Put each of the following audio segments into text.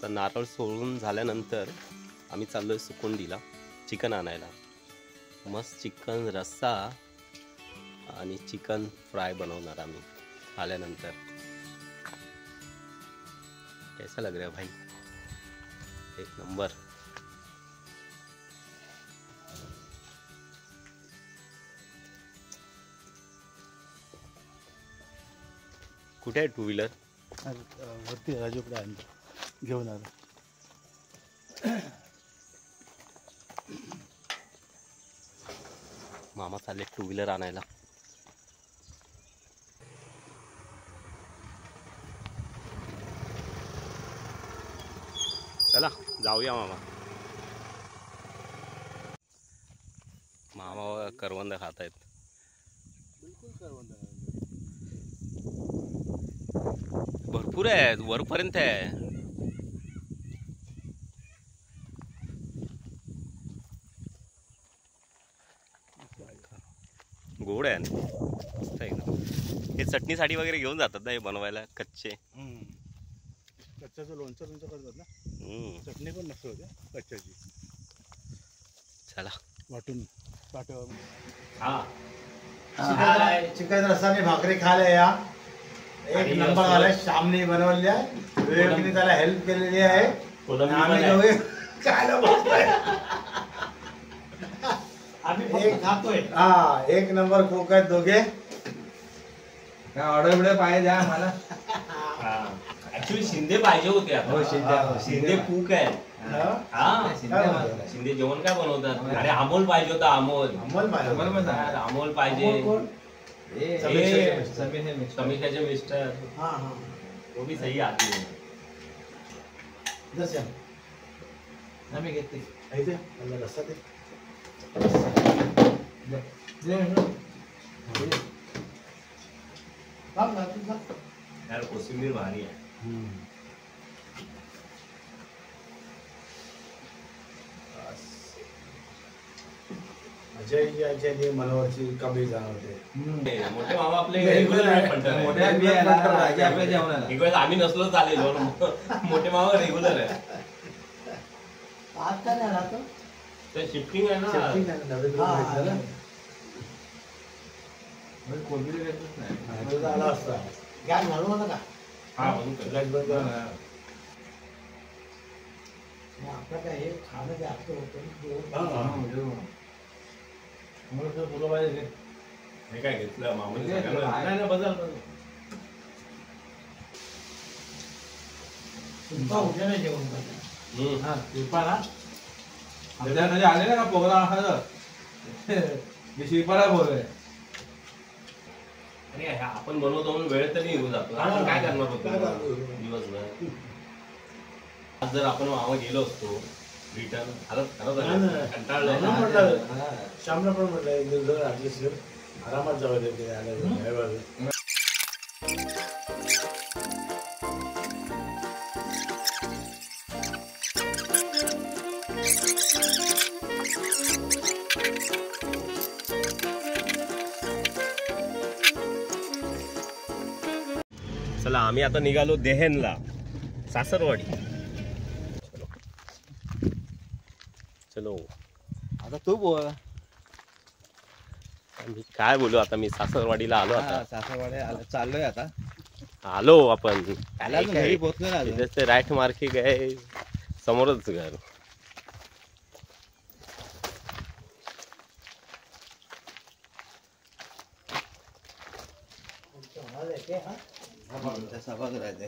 तर नारळ सोडून झाल्यानंतर आम्ही चाललोय सुकुंडीला चिकन आणायला. मस्त चिकन रस्सा आणि चिकन फ्राय बनवणार आम्ही आल्यानंतर. कैसा लग रहा है भाई? एक नंबर. कुठे आहे टू व्हीलर? वरती राजूकडे आणतो, घेऊन आलो. मामा चालले टू व्हीलर आणायला. चला जाऊया मामा. मामा करवंद खात आहेत. बिलकुल करवंद भरपूर आहे, वरपर्यंत आहे. गोड आहे मस्त एकदम. हे चटणीसाठी वगैरे घेऊन जातात ना हे बनवायला कच्चे. कच्च्याचं लोणचं करतात ना. चटणी पण मस्त होते कच्च्याची. चला वाटून पाठवा. चिकन रस्साने भाकरी खायला या. एक नंबर आलाय. श्यामने बनवलेली आहे, विवेकने त्याला हेल्प केलेली आहे. आम्ही दोघे खायला बसतोय. एक खातोय. हा, एक नंबर कुक आहेत दोघे. काय ऑर्डर बिडर पाहिजे द्या आम्हाला. ऍक्च्युली शिंदे पाहिजे होते. हो, शिंदे कुक आहे. शिंदे जेवण काय बनवतात? अरे अमोल पाहिजे होता. अमोल पाहिजे. समीक्षाचे मिस्टर. वो भी सही आती है. आम्ही घेते रस्सा दे. यार कोशिंबीर भारी आहे. अजय मनोहरची कमी जाणवते. मोठे मामा आपले रेग्युलर फंटर. आम्ही नसलो चालेल. मोठे मामा रेग्युलर आहे. आज काय नाही राहतो. ते शिफ्टिंग आहे ना. कोणती घेतच नाही. आला असता गॅस घालू नका का. आपलं काय हे खाणं जास्त होतं. तुला पाहिजे हे काय घेतलं मामा बदल. उद्या नाही जेवण आले ना का प्रोग्राम शिल्पाला बोलतोय. अरे आपण बनवतो म्हणून वेळ तरी निघून जातो. आपण काय करणार होतो दिवसभर. आज जर आपण मामा गेलो असतो रिटर्न कंटाळलं. श्यामला पण म्हटलं एक दिवस ऍटलिस्ट आरामात जावं दे. चला आम्ही आता निघालो देहेनला, सासरवाडी. चलो आता तू बोल. मी काय बोलू आता. मी सासरवाडीला आलो. आता सासरवाडी चाललोय. आता आलो आपण. घरी पोहोचलो. ते राईट मार्किंग आहे समोरच घर. सभागृह आहे.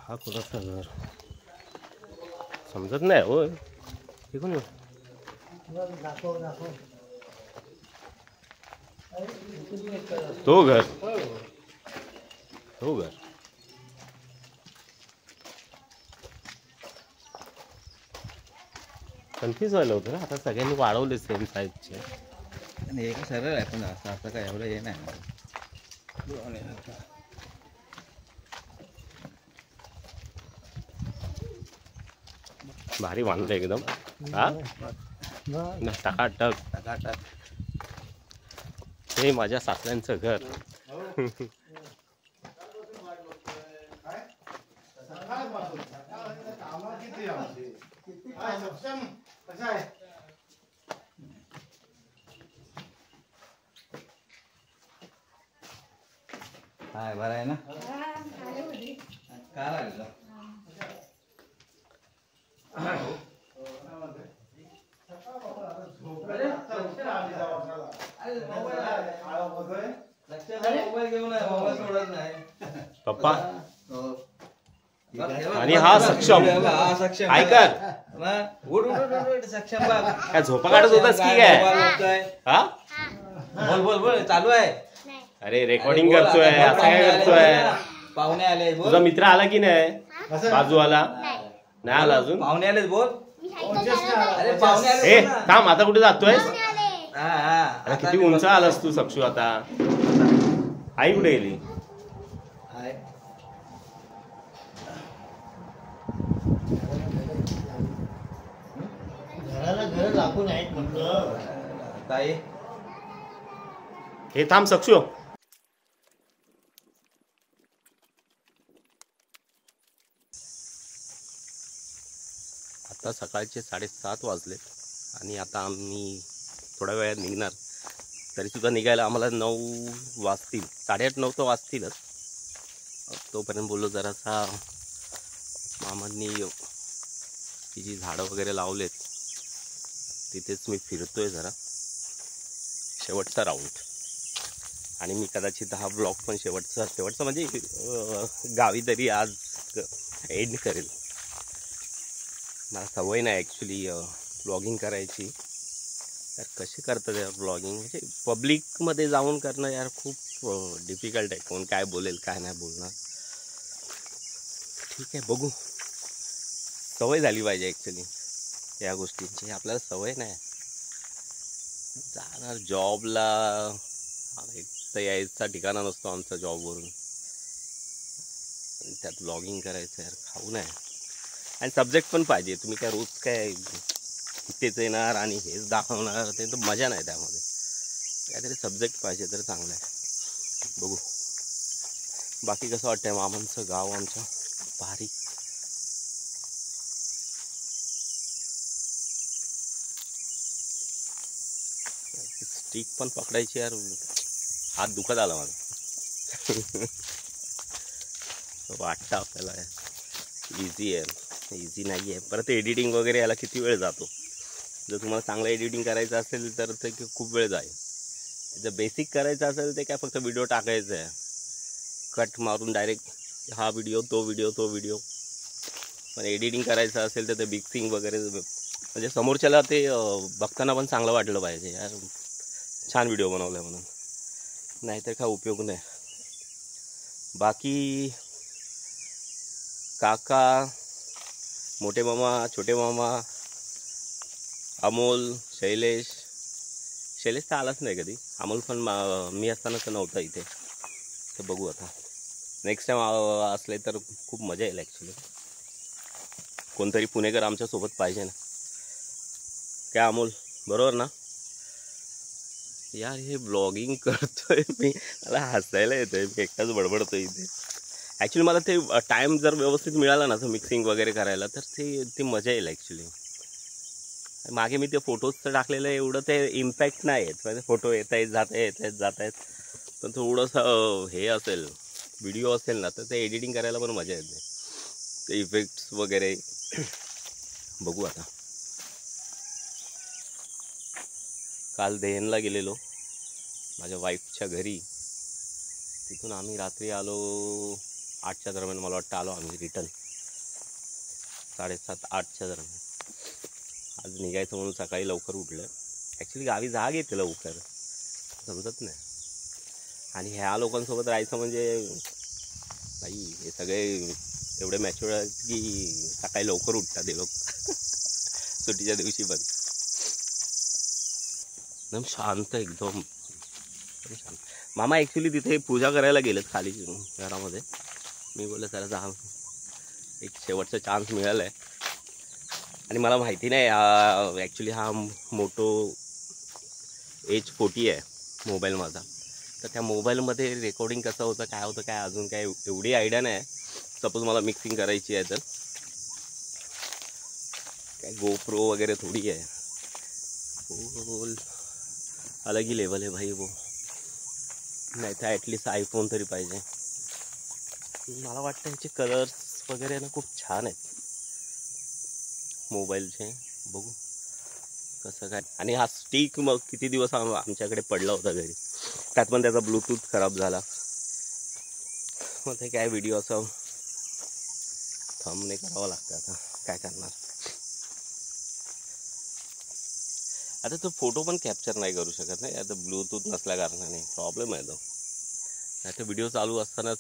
हा कोणाचा घर समजत नाही हो. हे कोण? तो घर. तो घर. कन्फ्यूज व्हायला होतं ना. आता सगळ्यांनी वाढवले सेम साईजचे. आणि एक सरळ आहे पण असं काय एवढं हे नाही. भारी बांधलं एकदम. हा टकाटक. हे माझ्या सासऱ्यांचं घर. हाय बरं आहे ना. काय लागलं मोबाईल घेऊन मोबाईल सोडत नाही पप्पा. आणि हा सक्षम ऐकर उठ सक्षम बघ काय झोपा काढत होतास की काय? हा बोल चालू आहे. अरे रेकॉर्डिंग करतोय असं काय करतोय? पाहुणे आले तुझा मित्र आला की नाही? बाजू आला नाही आला अजून? पाहुणे आलेच बोल. अरे पाहुणे आले ए थांब आता कुठे जातोय? हा किती उंच आलास तू सक्षू आता. आई कुठे गेली? घराला घर लागून आहेत म्हटलं. ताई हे थांब सक्षू. आता सकाळचे 7:30 वाजले आणि आता आम्ही थोड्या वेळात निघणार. तरी सुद्धा निघायला आम्हाला 9 वाजतील. 8:30-9 तर वाजतीलच. तोपर्यंत बोललो जरासा मामांनी ती जी झाडं वगैरे लावलेत तिथेच मी फिरतोय जरा. शेवटचा राऊंड. आणि मी कदाचित हा ब्लॉग पण शेवटचा म्हणजे गावी तरी आज एंड करेल. मला सवय नाही ॲक्च्युली ब्लॉगिंग करायची. यार कशी करतात यार ब्लॉगिंग. म्हणजे पब्लिकमध्ये जाऊन करणं यार खूप डिफिकल्ट आहे. कोण काय बोलेल काय नाही बोलणार. ठीक आहे बघू. सवय झाली पाहिजे ॲक्च्युली या गोष्टींची. आपल्याला सवय नाही. जाणार जॉबला एक तर यायचा ठिकाणा नसतो आमचा जॉबवरून. त्यात ब्लॉगिंग करायचं यार खाऊ नाही. आणि सब्जेक्ट पण पाहिजे. तुम्ही काय रोज काय तेच येणार आणि हेच दाखवणार ते तर मजा नाही त्यामध्ये. काहीतरी सब्जेक्ट पाहिजे तर चांगलं आहे. बघू बाकी कसं वाटतंय मामांचं गाव आमच्या. भारी. स्टिक पण पकडायची यार. हात दुखत आला माझा. वाटतं आपल्याला इझी आहे. इझी नाही आहे. परत एडिटिंग वगैरे याला किती वेळ जातो. जर तुम्हाला चांगलं एडिटिंग करायचं असेल तर ते खूप वेळ जाईल. जर बेसिक करायचं असेल ते काय फक्त व्हिडिओ टाकायचं आहे. कट मारून डायरेक्ट हा व्हिडिओ तो व्हिडिओ. पण एडिटिंग करायचं असेल तर ते मिक्सिंग वगैरे म्हणजे समोरच्याला ते बघताना पण चांगलं वाटलं पाहिजे यार छान व्हिडिओ बनवला म्हणून. नाहीतर काय उपयोग नाही. बाकी काका मोठे मामा छोटे मामा अमोल शैलेश तर आलाच नाही कधी. अमोल पण मी असताना तर नव्हता इथे. तर बघू आता नेक्स्ट टाईम असले तर खूप मजा येईल ॲक्च्युली. कोणतरी पुणेकर आमच्यासोबत पाहिजे ना. काय अमोल बरोबर ना यार. हे ब्लॉगिंग करतोय मी मला हसायला येतोय. मी एकटाच बडबडतोय इथे. ॲक्च्युली मला ते टाईम जर व्यवस्थित मिळाला ना तर मिक्सिंग वगैरे करायला तर ते मजा येईल ॲक्च्युली. मागे मी ते फोटोज तर टाकलेलं एवढं ते इम्पॅक्ट नाही येत. म्हणजे फोटो येत आहेत पण थोडंसं हे असेल व्हिडिओ असेल ना तर ते एडिटिंग करायला पण मजा येते. ते इफेक्ट्स वगैरे बघू आता. काल देहनला गेलेलो माझ्या वाईफच्या घरी. तिथून आम्ही रात्री आलो 8च्या दरम्यान. मला वाटतं आलो आम्ही रिटर्न 7:30-8च्या दरम्यान. आज निघायचं म्हणून सकाळी लवकर उठलं. ॲक्च्युली गावी जाग येते लवकर समजत नाही. आणि ह्या लोकांसोबत राहायचं म्हणजे बाई हे सगळे एवढे मॅच्युअर आहेत की सकाळी लवकर उठतात हे लोक. सुट्टीच्या दिवशी पण एकदम शांत एकदम शांत. मामा ॲक्च्युली तिथे पूजा करायला गेलेत खाली घरामध्ये. मी बोललं त्याला जा एक शेवटचा चान्स मिळाला आहे आणि मला माहिती नाही ॲक्च्युली हा मोटो H40 आहे मोबाईल माझा. तर त्या मोबाईलमध्ये रेकॉर्डिंग कसं होतं काय अजून काय एवढी आयडिया नाही. सपोज मला मिक्सिंग करायची आहे तर काय गोप्रो वगैरे थोडी आहे. बोल अलग ही लेवल आहे भाई वो. नाही तर ॲटलिस्ट आयफोन तरी पाहिजे. मला वाटतं ह्याचे कलर्स वगैरे ना खूप छान आहेत मोबाईलचे. बघू कसं काय. आणि हा स्टिक मग किती दिवस आमच्याकडे पडला होता घरी. त्यात पण त्याचा ब्लूटूथ खराब झाला. मग ते काय व्हिडिओ असं थंबने करावं लागतं. आता काय करणार. आता तो फोटो पण कॅप्चर नाही करू शकत नाही आता ब्लूटूथ नसल्या कारणाने. प्रॉब्लेम आहे तो. नाही तर व्हिडिओ चालू असतानाच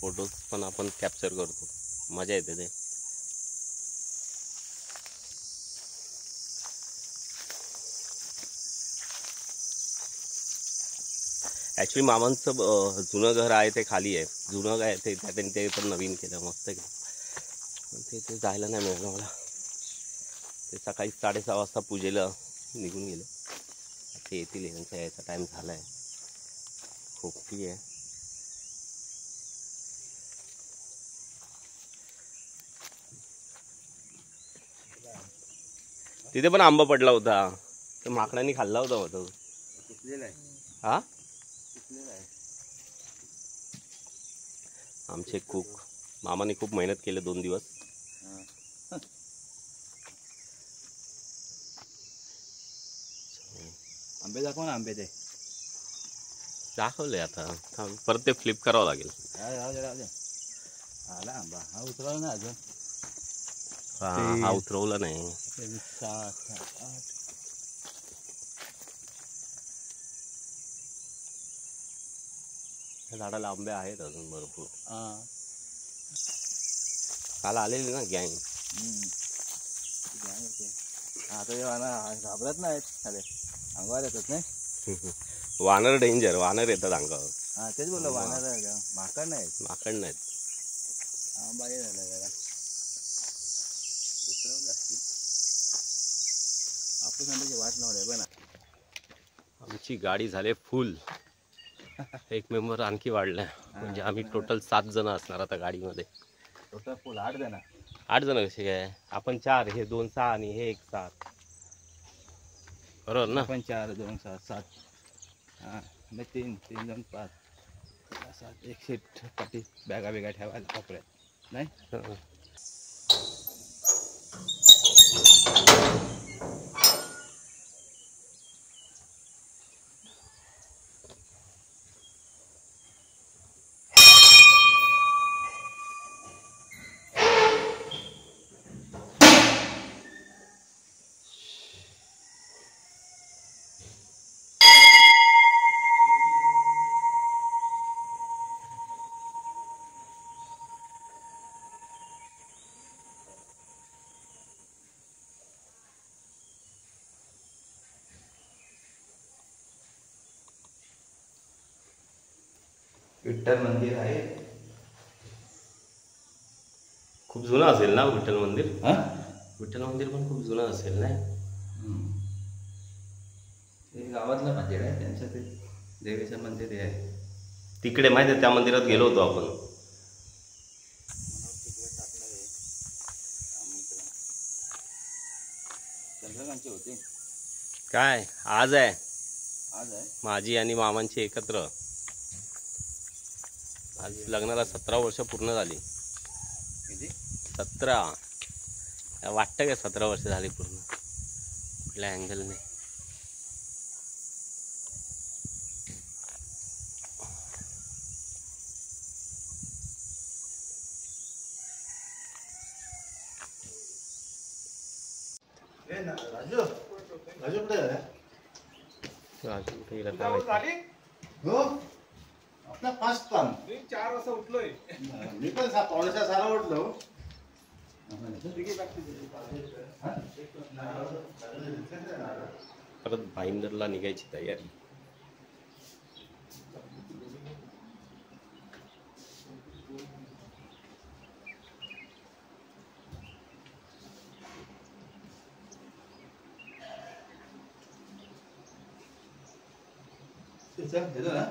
फोटोज पण आपण कॅप्चर करतो. मजा येते ते. ॲक्च्युली मामांचं जुनं घर आहे ते खाली आहे. जुनं काय ते त्यांनी ते पण नवीन केलं मस्त केलं. पण ते जायला नाही मिळालं मला. ते सकाळी 6:30 वाजता पूजेला निघून गेले. ते येतील. यांचा यायचा टाईम झाला आहे. खोपटी आहे. तिथे पण आंबा पडला होता. तर माकडांनी खाल्ला होता मग तो. हा आमचे कुक मामाने खूप मेहनत केली 2 दिवस. आंबे दाखव ना. आंबे ते दाखवले. आता परत ते फ्लिप करावं लागेल. आला आंबा. हा उतरवला ना अजून. हा उतरवला नाही. 7, 8. ह्या झाडाला आंबे आहेत अजून भरपूर. काल आलेली ना गँग. आता घाबरत नाहीत. अरे अंगावर येतात नाही. वानर डेंजर. वानर येतात अंगावर. हा तेच बोललो. वानर माकड नाहीत. माकड नाहीत. आंबा हे झाला जरा उतरवलं असतील. आपण आंब्याची वाट लावली आहे. पण आमची गाडी झाली फुल. एक मेंबर आणखी वाढलाय. म्हणजे आम्ही टोटल 7 जण असणार आता गाडीमध्ये. टोटल फुल 8 जण. 8 जण कसे काय. आपण 4. हे 2 6 आणि हे 1 7. बरोबर ना. आपण 4 2 7 7. हां मग 3 3 2 5 7. एक सीट पाठी बॅगा वेगळ्या ठेवायला कपड्यात नाही. विठ्ठल मंदिर आहे. खूप जुनं असेल ना विठ्ठल मंदिर. हां विठ्ठल मंदिर पण खूप जुनं असेल नाही. ते गावातलं मंदिर आहे. त्यांचं ते देवीचं मंदिर हे आहे. तिकडे माहिती आहे त्या मंदिरात गेलो होतो आपण. चंद्रकांतचे होते. काय आज आहे. आज आहे. माझी आणि मामांची एकत्र. आज लग्नाला 17 वर्ष पूर्ण झाली. किती 17. वाटतं का 17 वर्ष झाली पूर्ण. कुठल्या अँगलने. राजू राजू कुठे झाला. राजू कुठे गेला काय माहिती. हो आपला फास्ट काम. 4 वाजता उठलोय. मी पण 5:45 उठलो. परत भाईंदरला निघायची तयारी. येतो ना